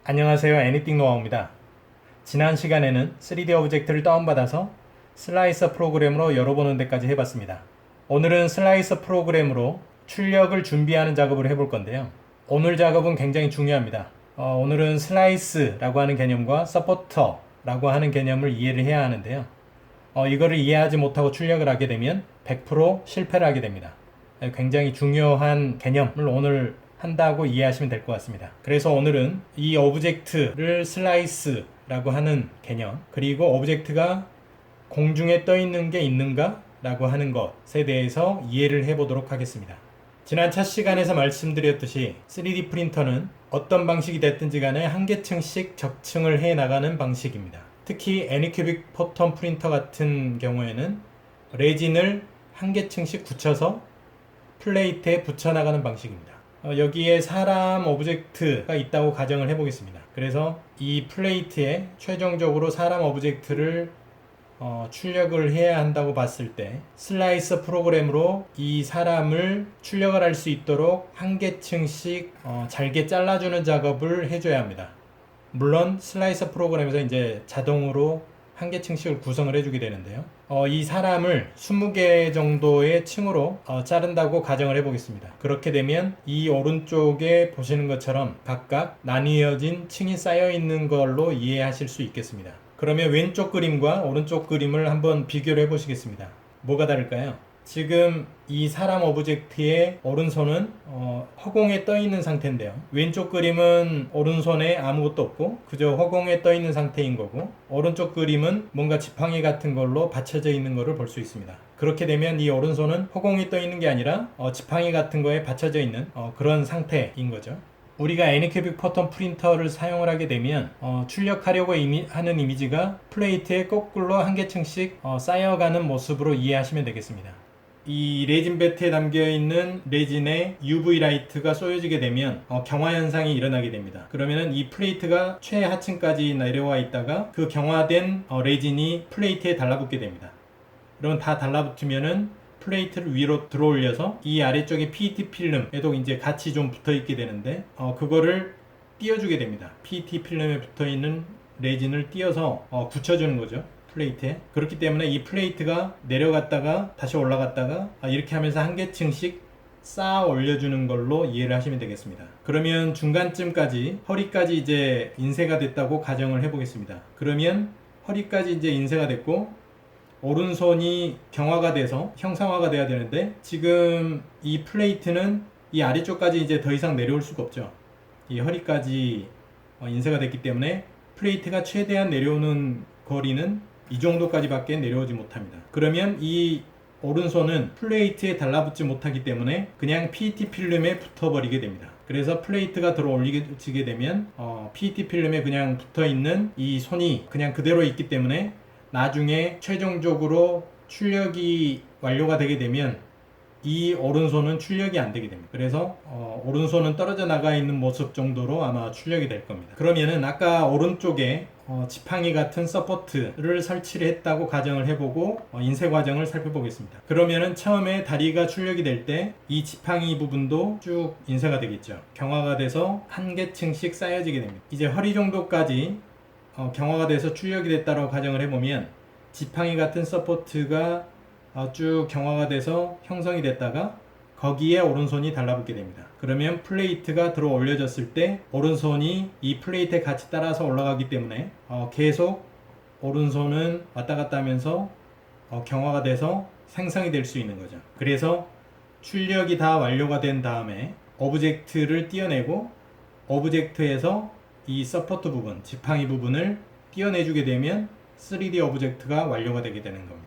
안녕하세요, 애니띵 노하우입니다. 지난 시간에는 3D 오브젝트를 다운받아서 슬라이서 프로그램으로 열어보는 데까지 해봤습니다. 오늘은 슬라이서 프로그램으로 출력을 준비하는 작업을 해볼 건데요. 오늘 작업은 굉장히 중요합니다. 오늘은 슬라이스라고 하는 개념과 서포터라고 하는 개념을 이해를 해야 하는데요. 이거를 이해하지 못하고 출력을 하게 되면 100% 실패를 하게 됩니다. 굉장히 중요한 개념을 오늘 한다고 이해하시면 될 것 같습니다. 그래서 오늘은 이 오브젝트를 슬라이스라고 하는 개념, 그리고 오브젝트가 공중에 떠 있는 게 있는가 라고 하는 것에 대해서 이해를 해보도록 하겠습니다. 지난 첫 시간에서 말씀드렸듯이 3D 프린터는 어떤 방식이 됐든지 간에 한 개층씩 적층을 해 나가는 방식입니다. 특히 애니큐빅 포톤 프린터 같은 경우에는 레진을 한 개층씩 굳혀서 플레이트에 붙여나가는 방식입니다. 여기에 사람 오브젝트가 있다고 가정을 해보겠습니다. 그래서 이 플레이트에 최종적으로 사람 오브젝트를 출력을 해야 한다고 봤을 때 슬라이서 프로그램으로 이 사람을 출력을 할 수 있도록 한 개층씩 잘게 잘라주는 작업을 해줘야 합니다. 물론 슬라이서 프로그램에서 이제 자동으로 한 개층씩을 구성을 해주게 되는데요. 이 사람을 20개 정도의 층으로 자른다고 가정을 해보겠습니다. 그렇게 되면 이 오른쪽에 보시는 것처럼 각각 나뉘어진 층이 쌓여 있는 걸로 이해하실 수 있겠습니다. 그러면 왼쪽 그림과 오른쪽 그림을 한번 비교를 해보시겠습니다. 뭐가 다를까요? 지금 이 사람 오브젝트의 오른손은 허공에 떠 있는 상태인데요. 왼쪽 그림은 오른손에 아무것도 없고 그저 허공에 떠 있는 상태인 거고, 오른쪽 그림은 뭔가 지팡이 같은 걸로 받쳐져 있는 것을 볼 수 있습니다. 그렇게 되면 이 오른손은 허공에 떠 있는 게 아니라 지팡이 같은 거에 받쳐져 있는 그런 상태인 거죠. 우리가 애니큐빅 포톤 프린터를 사용을 하게 되면 출력하려고 하는 이미지가 플레이트에 거꾸로 한 개층씩 쌓여가는 모습으로 이해하시면 되겠습니다. 이 레진 배트에 담겨있는 레진에 UV 라이트가 쏘여지게 되면 경화 현상이 일어나게 됩니다. 그러면은 이 플레이트가 최하층까지 내려와 있다가 그 경화된 레진이 플레이트에 달라붙게 됩니다. 그러면 다 달라붙으면은 플레이트를 위로 들어 올려서 이 아래쪽에 PET 필름에도 이제 같이 좀 붙어 있게 되는데 그거를 띄워주게 됩니다. PET 필름에 붙어 있는 레진을 띄워서 굳혀주는 거죠, 플레이트에. 그렇기 때문에 이 플레이트가 내려갔다가 다시 올라갔다가 이렇게 하면서 한 개층씩 쌓아 올려주는 걸로 이해를 하시면 되겠습니다. 그러면 중간쯤까지, 허리까지 이제 인쇄가 됐다고 가정을 해보겠습니다. 그러면 허리까지 이제 인쇄가 됐고 오른손이 경화가 돼서 형상화가 돼야 되는데 지금 이 플레이트는 이 아래쪽까지 이제 더 이상 내려올 수가 없죠. 이 허리까지 인쇄가 됐기 때문에 플레이트가 최대한 내려오는 거리는 이 정도까지밖에 내려오지 못합니다. 그러면 이 오른손은 플레이트에 달라붙지 못하기 때문에 그냥 PET 필름에 붙어버리게 됩니다. 그래서 플레이트가 들어 올리게 되면 PET 필름에 그냥 붙어있는 이 손이 그냥 그대로 있기 때문에 나중에 최종적으로 출력이 완료가 되게 되면 이 오른손은 출력이 안 되게 됩니다. 그래서 오른손은 떨어져 나가 있는 모습 정도로 아마 출력이 될 겁니다. 그러면은 아까 오른쪽에 지팡이 같은 서포트를 설치를 했다고 가정을 해보고 인쇄 과정을 살펴보겠습니다. 그러면은 처음에 다리가 출력이 될 때 이 지팡이 부분도 쭉 인쇄가 되겠죠. 경화가 돼서 한 개층씩 쌓여지게 됩니다. 이제 허리 정도까지 경화가 돼서 출력이 됐다고 가정을 해보면 지팡이 같은 서포트가 쭉 경화가 돼서 형성이 됐다가 거기에 오른손이 달라붙게 됩니다. 그러면 플레이트가 들어 올려졌을 때 오른손이 이 플레이트에 같이 따라서 올라가기 때문에 계속 오른손은 왔다 갔다 하면서 경화가 돼서 생성이 될 수 있는 거죠. 그래서 출력이 다 완료가 된 다음에 오브젝트를 띄어내고 오브젝트에서 이 서포트 부분, 지팡이 부분을 띄어내주게 되면 3D 오브젝트가 완료가 되게 되는 겁니다.